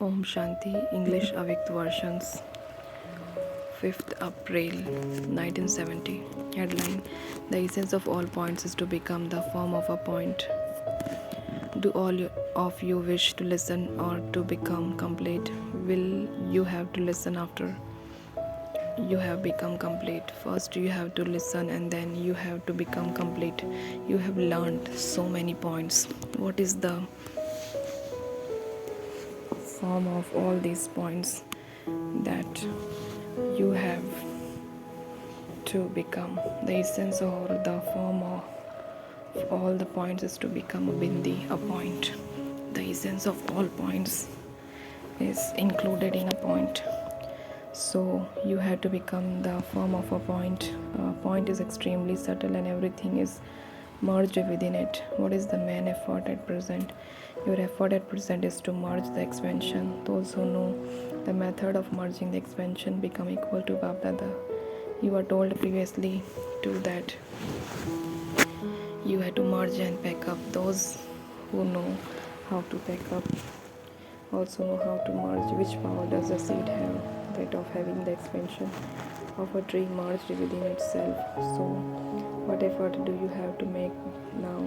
Om Shanti, English Avyakt versions, 5th April 1970. Headline: The essence of all points is to become the form of a point. Do all of you wish to listen or to become complete? Will you have to listen after you have become complete? First you have to listen and then you have to become complete. You have learned so many points. What is the form of all these points that you have to become? The essence or the form of all the points is to become a bindi, a point. The essence of all points is included in a point. So you have to become the form of a point. A point is extremely subtle and everything is merged within it. What is the main effort at present? Your effort at present is to merge the expansion. Those who know the method of merging the expansion become equal to Babdada. You were told previously too that you had to merge and pack up. Those who know how to pack up also know how to merge. Which power does the seed have? That of having the expansion of a tree merged within itself. So what effort do you have to make now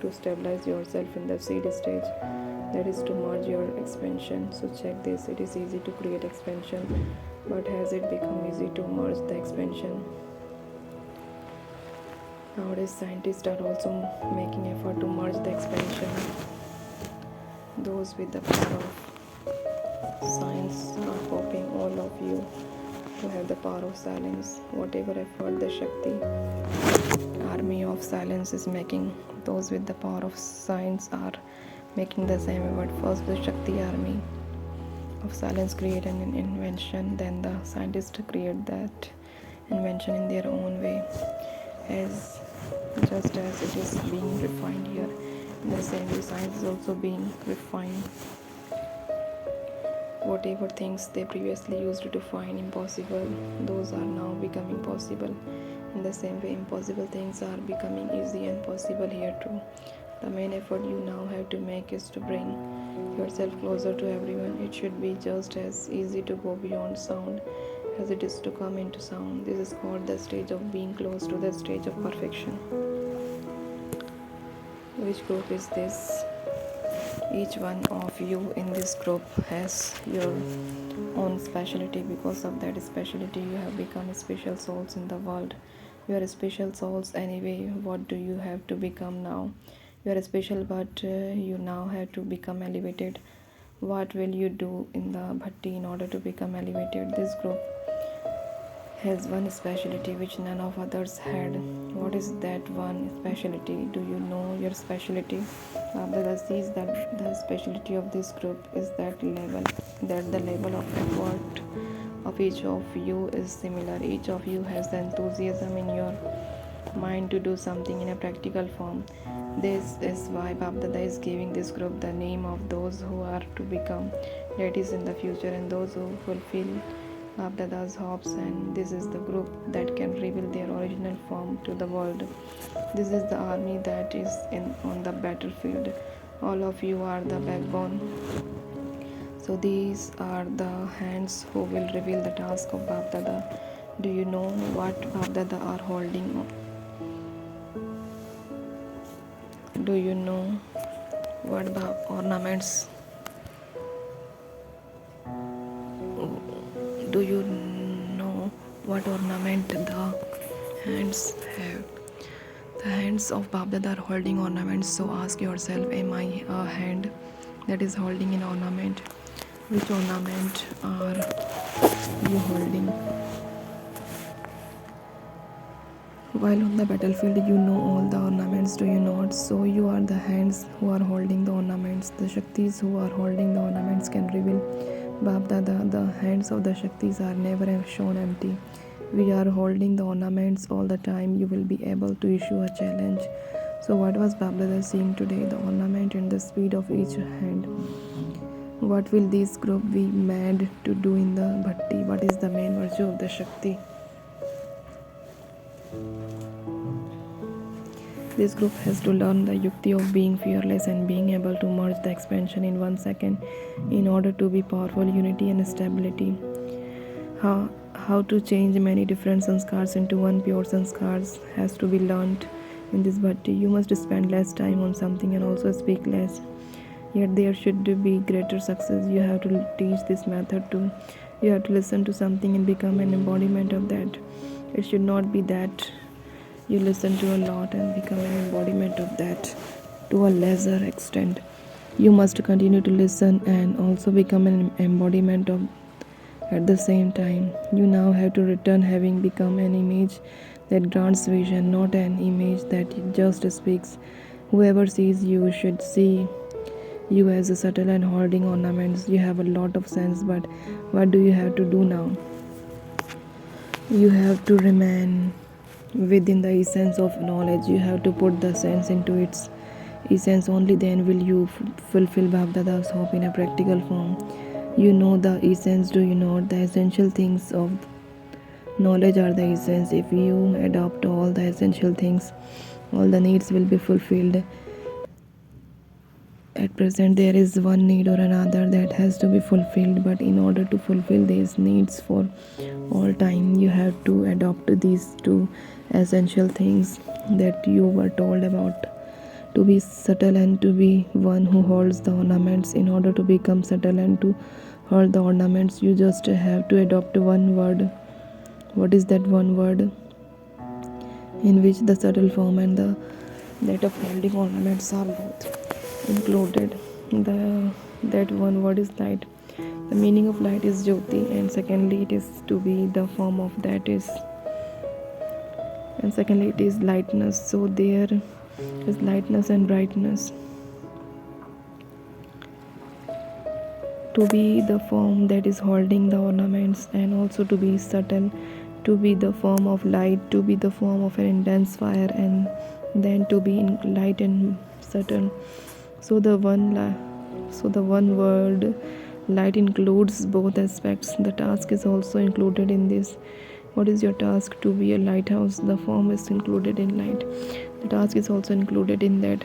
to stabilize yourself in the seed stage? That is to merge your expansion. So check this: it is easy to create expansion, but has it become easy to merge the expansion? Nowadays scientists are also making effort to merge the expansion. Those with the power of science are hoping all of you to have the power of silence. Whatever effort the Shakti army of silence is making, those with the power of science are making the same effort. First the Shakti army of silence create an invention, then the scientists create that invention in their own way, as just as it is being refined here. In the same way, science is also being refined. Whatever things they previously used to find impossible, those are now becoming possible. In the same way, impossible things are becoming easy and possible here too. The main effort you now have to make is to bring yourself closer to everyone. It should be just as easy to go beyond sound as it is to come into sound. This is called the stage of being close to the stage of perfection. Which group is this? Each one of you in this group has your own specialty. Because of that specialty, you have become special souls in the world. You are special souls anyway. What do you have to become now? You are special, but you now have to become elevated. What will you do in the bhatti in order to become elevated? This group has one specialty which none of others had. What is that one specialty? Do you know your specialty? Abdullah sees that the specialty of this group is that the level of effort of each of you is similar. Each of you has the enthusiasm in your mind to do something in a practical form. This is why Babdada is giving this group the name of those who are to become deities in the future and those who fulfill Babdada's hopes, and this is the group that can reveal their original form to the world. This is the army that is on the battlefield. All of you are the backbone. So these are the hands who will reveal the task of Babdada. Do you know what Babdada are holding? Do you know what ornaments? Do you know what ornament the hands have? The hands of Babdada are holding ornaments. So ask yourself, am I a hand that is holding an ornament? Which ornament are you holding? While on the battlefield, you know all the ornaments, do you not? So you are the hands who are holding the ornaments. The Shaktis who are holding the ornaments can reveal Babdada. The hands of the Shaktis are never shown empty. We are holding the ornaments all the time. You will be able to issue a challenge. So what was Babdada seeing today? The ornament and the speed of each hand. What will this group be mad to do in the bhatti? What is the main virtue of the Shakti? This group has to learn the yukti of being fearless and being able to merge the expansion in 1 second in order to be powerful unity and stability. How to change many different sanskars into one pure sanskars has to be learned in this bhatti. You must spend less time on something and also speak less. Yet there should be greater success. You have to teach this method to. You have to listen to something and become an embodiment of that. It should not be that you listen to a lot and become an embodiment of that to a lesser extent. You must continue to listen and also become an embodiment of at the same time. You now have to return having become an image that grants vision, not an image that just speaks. Whoever sees you should see you as a subtle and holding ornaments. You have a lot of sense, but what do you have to do now? You have to remain within the essence of knowledge. You have to put the sense into its essence. Only then will you fulfill Bhavdada's hope in a practical form. You know the essence, do you not? The essential things of knowledge are the essence. If you adopt all the essential things, all the needs will be fulfilled. At present, there is one need or another that has to be fulfilled, but in order to fulfill these needs for all time, you have to adopt these two essential things that you were told about. To be subtle and to be one who holds the ornaments. In order to become subtle and to hold the ornaments, you just have to adopt one word. What is that one word? In which the subtle form and the that of holding ornaments are both included. That one word is light. The meaning of light is jyoti, and secondly it is to be the form of that is, and secondly it is lightness. So there is lightness and brightness. To be the form that is holding the ornaments, and also to be subtle, to be the form of light, to be the form of an intense fire, and then to be in light and subtle. So the one word light includes both aspects. The task is also included in this. What is your task? To be a lighthouse. The form is included in light. The task is also included in that.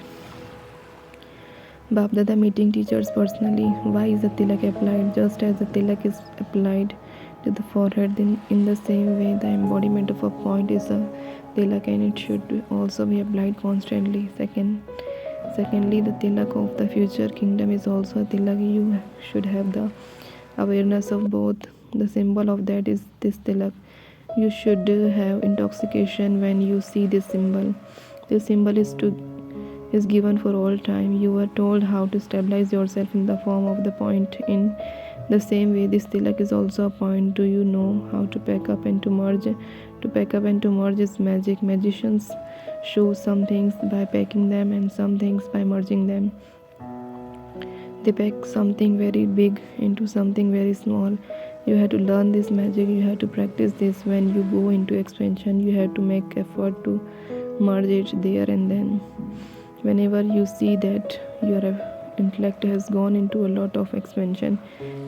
Bapdada meeting teachers personally. Why is the tilak applied? Just as the tilak is applied to the forehead, then in the same way the embodiment of a point is a tilak, and it should also be applied constantly. Secondly, the tilak of the future kingdom is also a tilak. You should have the awareness of both. The symbol of that is this tilak. You should have intoxication when you see this symbol. This symbol is given for all time. You are told how to stabilize yourself in the form of the point. In the same way, this tilak is also a point. Do you know how to pack up and to merge? To pack up and to merge is magic. Magicians show some things by packing them and some things by merging them. They pack something very big into something very small. You have to learn this magic. You have to practice this. When you go into expansion, you have to make effort to merge it there and then. Whenever you see that your intellect has gone into a lot of expansion,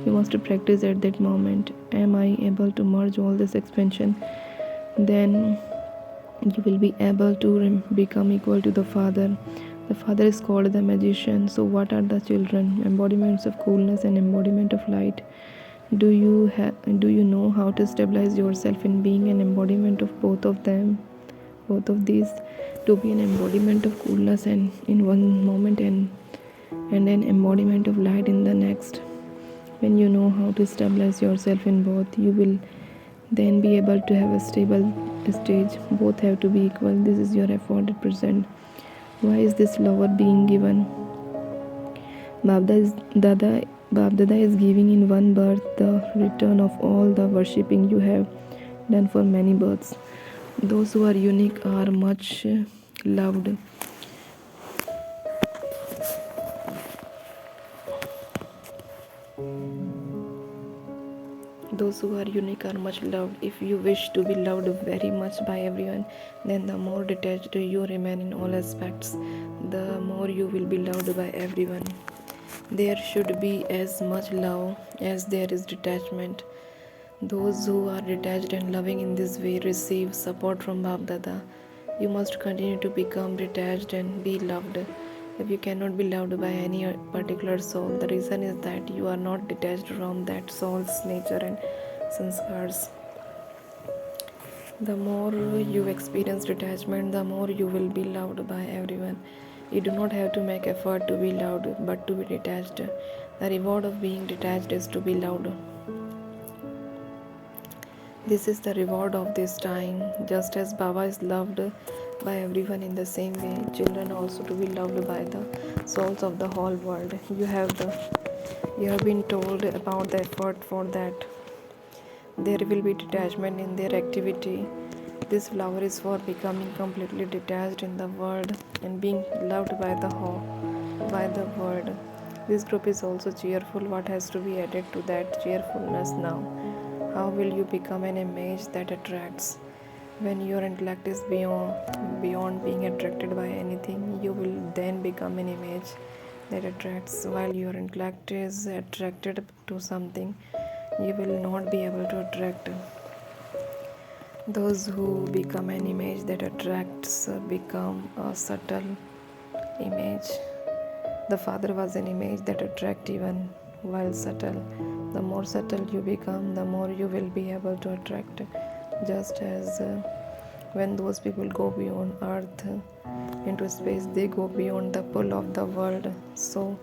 you must practice at that moment. Am I able to merge all this expansion? Then you will be able to become equal to the Father. The Father is called the magician. So what are the children? Embodiments of coolness and embodiment of light. Do you know how to stabilize yourself in being an embodiment of both of them? Both of these. To be an embodiment of coolness and in one moment, and an embodiment of light in the next. When you know how to stabilize yourself in both, you will then be able to have a stable stage. Both have to be equal. This is your effort at present. Why is this lower being given? Bapdada is giving in one birth the return of all the worshipping you have done for many births. Those who are unique are much loved. Those who are unique are much loved. If you wish to be loved very much by everyone, then the more detached you remain in all aspects, the more you will be loved by everyone. There should be as much love as there is detachment. Those who are detached and loving in this way receive support from Bapdada. You must continue to become detached and be loved. If you cannot be loved by any particular soul, the reason is that you are not detached from that soul's nature and sanskars. The more you experience detachment, the more you will be loved by everyone. You do not have to make effort to be loved, but to be detached. The reward of being detached is to be loved. This is the reward of this time. Just as Baba is loved by everyone in the same way, children also to be loved by the souls of the whole world. You have been told about the effort for that. There will be detachment in their activity. This flower is for becoming completely detached in the world and being loved by the world. This group is also cheerful. What has to be added to that cheerfulness now? How will you become an image that attracts? When your intellect is beyond being attracted by anything, you will then become an image that attracts. While your intellect is attracted to something, you will not be able to attract. Those who become an image that attracts become a subtle image. The Father was an image that attracts even while subtle. The more subtle you become, the more you will be able to attract. Just as when those people go beyond earth into space, they go beyond the pull of the world. So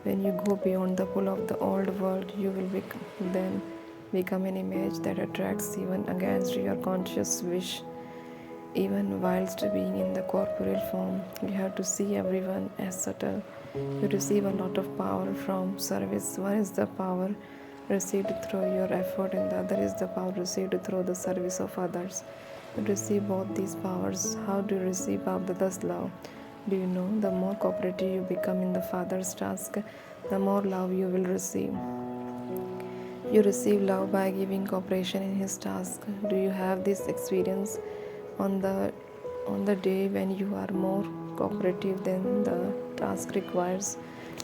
when you go beyond the pull of the old world, you will then become an image that attracts even against your conscious wish. Even whilst being in the corporeal form, you have to see everyone as subtle. You receive a lot of power from service. One is the power received through your effort, and the other is the power received through the service of others. You receive both these powers. How do you receive Bapdada's love? Do you know the more cooperative you become in the Father's task, the more love you will receive? You receive love by giving cooperation in his task. Do you have this experience on the day when you are more cooperative than the task requires?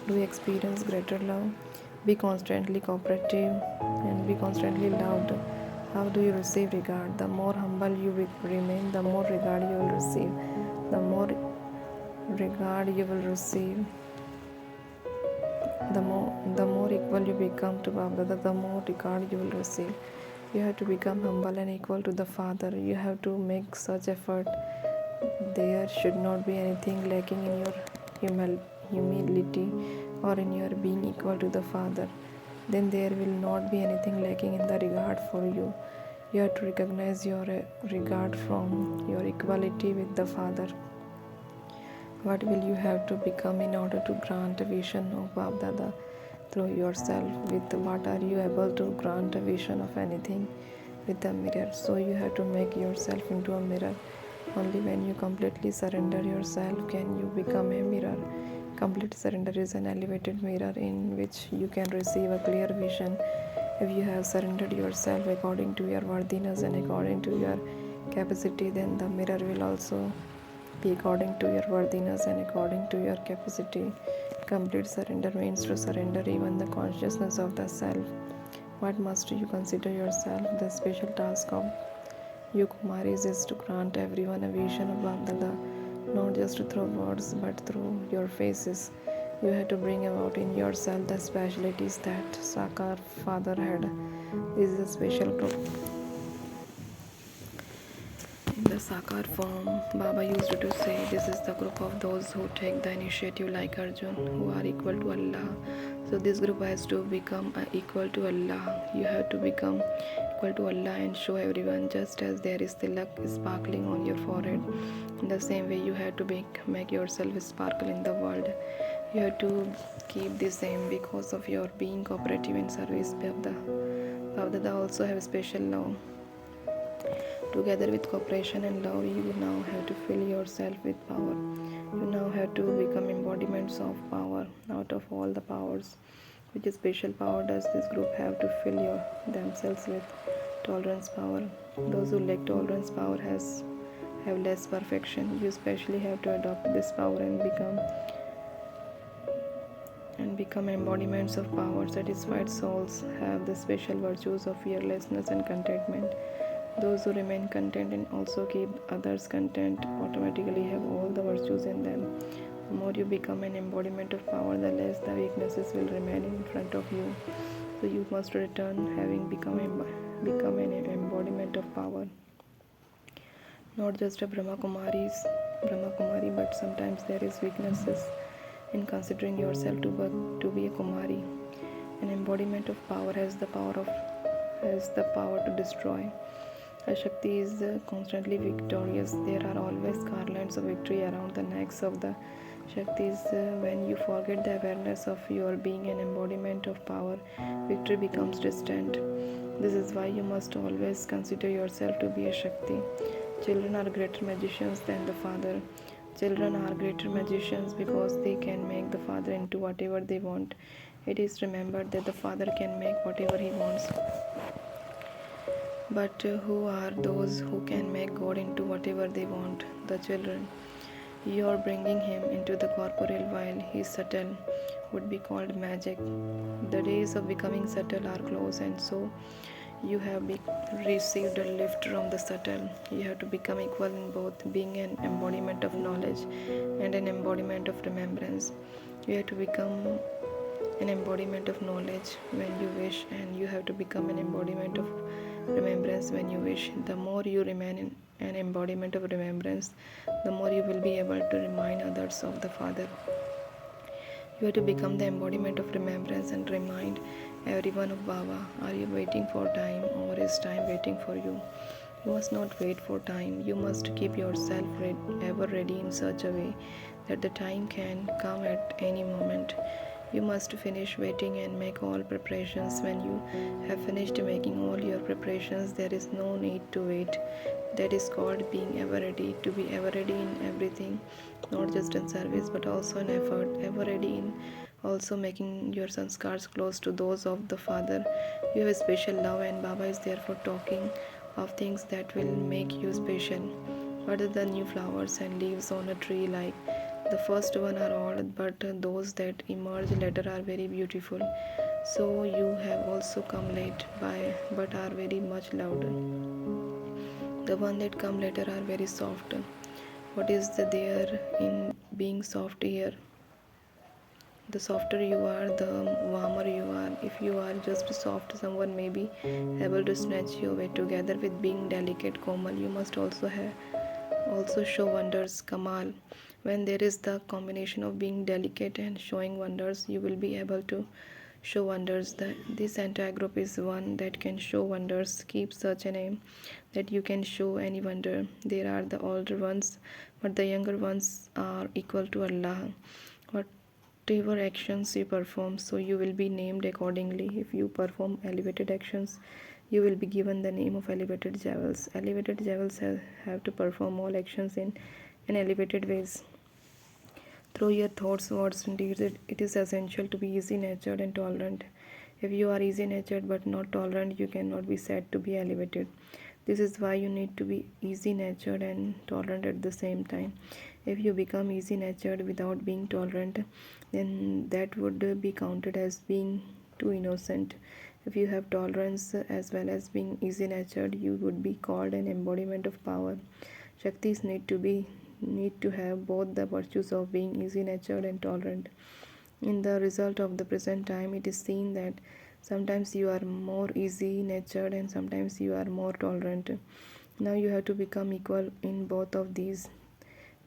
Do you experience greater love? Be constantly cooperative and be constantly loved. How do you receive regard? The more humble you remain, the more regard you will receive. The more regard you will receive, the more equal you become to Baba, the more regard you will receive. You have to become humble and equal to the Father. You have to make such effort. There should not be anything lacking in your humility or in your being equal to the Father. Then there will not be anything lacking in the regard for you. You have to recognize your regard from your equality with the Father. What will you have to become in order to grant a vision of Bab Dada through yourself? With what are you able to grant a vision of anything? With a mirror. So you have to make yourself into a mirror. Only when you completely surrender yourself can you become a mirror. Complete surrender is an elevated mirror in which you can receive a clear vision. If you have surrendered yourself according to your worthiness and according to your capacity, then the mirror will also be according to your worthiness and according to your capacity. Complete surrender means to surrender even the consciousness of the self. What must you consider yourself? The special task of you Kumaris is to grant everyone a vision of Bapdada, not just through words but through your faces. You have to bring about in yourself the specialities that Sakar Father had. This is a special group. In the Sakar form, Baba used to say, this is the group of those who take the initiative like Arjun, who are equal to Allah. So this group has to become equal to Allah. You have to become equal to Allah and show everyone, just as there is tilak sparkling on your forehead. In the same way, you have to make yourself sparkle in the world. You have to keep the same because of your being cooperative in service. Bapdada also have special love. Together with cooperation and love, you now have to fill yourself with power. You now have to become embodiments of power. Out of all the powers, which special power does this group have to fill themselves with? Tolerance power. Those who lack tolerance power have less perfection. You especially have to adopt this power and become embodiments of power. Satisfied souls have the special virtues of fearlessness and contentment. Those who remain content and also keep others content automatically have all the virtues in them. The more you become an embodiment of power, the less the weaknesses will remain in front of you. So you must return having become an embodiment of power. Not just a Brahma Kumari, but sometimes there is weaknesses in considering yourself to be a Kumari. An embodiment of power has the power to destroy. A Shakti is constantly victorious. There are always garlands of victory around the necks of the Shaktis. When you forget the awareness of your being an embodiment of power, victory becomes distant. This is why you must always consider yourself to be a Shakti. Children are greater magicians than the father. Children are greater magicians because they can make the father into whatever they want. It is remembered that the father can make whatever he wants. But who are those who can make God into whatever they want? The children. You are bringing him into the corporeal while he is subtle, would be called magic. The days of becoming subtle are close, and so you have received a lift from the subtle. You have to become equal in both, being an embodiment of knowledge and an embodiment of remembrance. You have to become an embodiment of knowledge when you wish, and you have to become an embodiment of remembrance when you wish. The more you remain in an embodiment of remembrance, the more you will be able to remind others of the Father. You have to become the embodiment of remembrance and remind everyone of Baba. Are you waiting for time, or is time waiting for you? You must not wait for time. You must keep yourself ever ready in such a way that the time can come at any moment. You must finish waiting and make all preparations. When you have finished making all your preparations, there is no need to wait. That is called being ever ready. To be ever ready in everything, not just in service but also in effort. Ever ready in also making your sanskars close to those of the Father. You have a special love, and Baba is therefore talking of things that will make you special. What are the new flowers and leaves on a tree like? The first one are odd, but those that emerge later are very beautiful. So you have also come late but are very much louder. The one that come later are very soft. What is there in being soft here? The softer you are, the warmer you are. If you are just soft, someone may be able to snatch you away. Together with being delicate, Komal, you must also show wonders, Kamal. When there is the combination of being delicate and showing wonders, you will be able to show wonders. This entire group is one that can show wonders. Keep such a name that you can show any wonder. There are the older ones, but the younger ones are equal to Allah. Whatever actions you perform, so you will be named accordingly. If you perform elevated actions, you will be given the name of elevated jewels. Elevated jewels have to perform all actions in an elevated ways. Through your thoughts, words, and deeds, it is essential to be easy natured and tolerant. If you are easy natured but not tolerant, you cannot be said to be elevated. This is why you need to be easy natured and tolerant at the same time. If you become easy natured without being tolerant, then that would be counted as being too innocent. If you have tolerance as well as being easy natured, you would be called an embodiment of power. Shaktis need to have both the virtues of being easy natured and tolerant. In the result of the present time, it is seen that sometimes you are more easy natured and sometimes you are more tolerant. Now you have to become equal in both of these.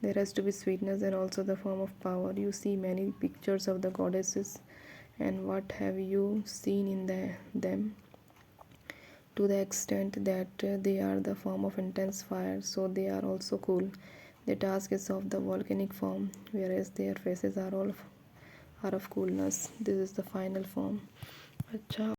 There has to be sweetness and also the form of power. You see many pictures of the goddesses, and what have you seen in them? To the extent that they are the form of intense fire, so they are also cool. Their task is of the volcanic form, whereas their faces are of coolness. This is the final form. अच्छा